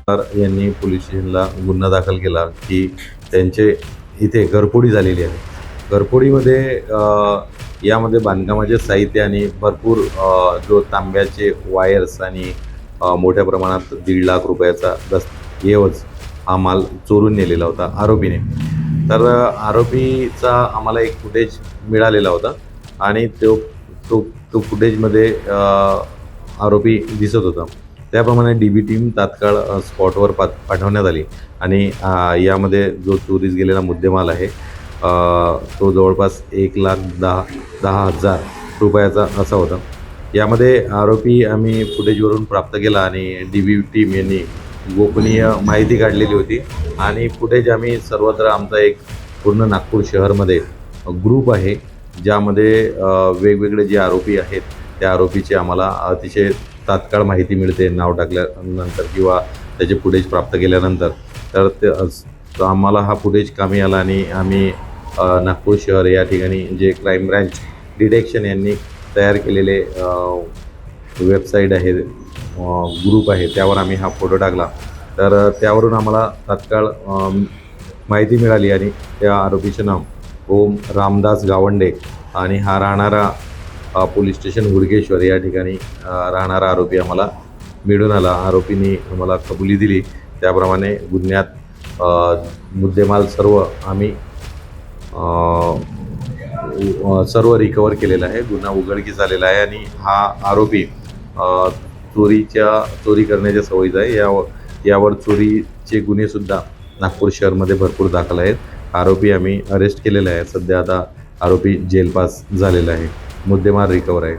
तर यांनी पोलीस स्टेशनला गुन्हा दाखल केला की त्यांचे इथे घरफोडी झालेली आहे. घरफोडीमध्ये यामध्ये बांधकामाचे साहित्य आणि भरपूर जो तांब्याचे वायर्स आणि मोठ्या प्रमाणात 1.5 लाख रुपयाचा ऐवज हा माल चोरून नेलेला होता आरोपीने. तर आरोपीचा आम्हाला एक फुटेज मिळालेला होता आणि तो तो तो फुटेजमध्ये आरोपी दिसत होता. त्याप्रमाणे DB टीम तात्काळ स्पॉटवर पाठवण्यात आली आणि यामध्ये जो चोरीस गेलेला मुद्देमाल आहे तो जवळपास 1,10,10,000 रुपयाचा असा होता. यामध्ये आरोपी आम्ही फुटेजवरून प्राप्त केला आणि DB टीम यांनी गोपनीय माहिती काढलेली होती आणि फुटेज आम्ही सर्वत्र आमचा एक पूर्ण नागपूर शहरमध्ये ग्रुप आहे, ज्यामध्ये वेगवेगळे जे आरोपी आहेत त्या आरोपीची आम्हाला अतिशय तात्काळ माहिती मिळते नाव टाकल्यानंतर किंवा त्याचे फुटेज प्राप्त केल्यानंतर. तर ते आम्हाला हा फुटेज कामी आला आणि आम्ही नागपूर शहर या ठिकाणी जे क्राईम ब्रँच डिटेक्शन यांनी तयार केलेले वेबसाईट आहे, ग्रुप आहे, त्यावर आम्ही हा फोटो टाकला. तर त्यावरून आम्हाला तात्काळ माहिती मिळाली आणि त्या आरोपीचे नाव ओम रामदास गावंडे आणि हा राहणारा पोलीस स्टेशन हुडकेश्वर या ठिकाणी राहणारा आरोपी आम्हाला मिळून आला. आरोपींनी आम्हाला कबुली दिली. त्याप्रमाणे गुन्ह्यात मुद्देमाल सर्व आम्ही सर्व रिकवर केलेला आहे. गुन्हा उघडकीस आलेला आहे आणि हा आरोपी चोरी करण्याच्या सवयीचा आहे. यावर चोरीचे गुन्हेसुद्धा नागपूर शहरमध्ये भरपूर दाखल आहेत. आरोपी आम्ही अरेस्ट केलेला आहे. सध्या आता आरोपी जेलपास झालेला आहे. मुद्देमाल रिकवर आहे.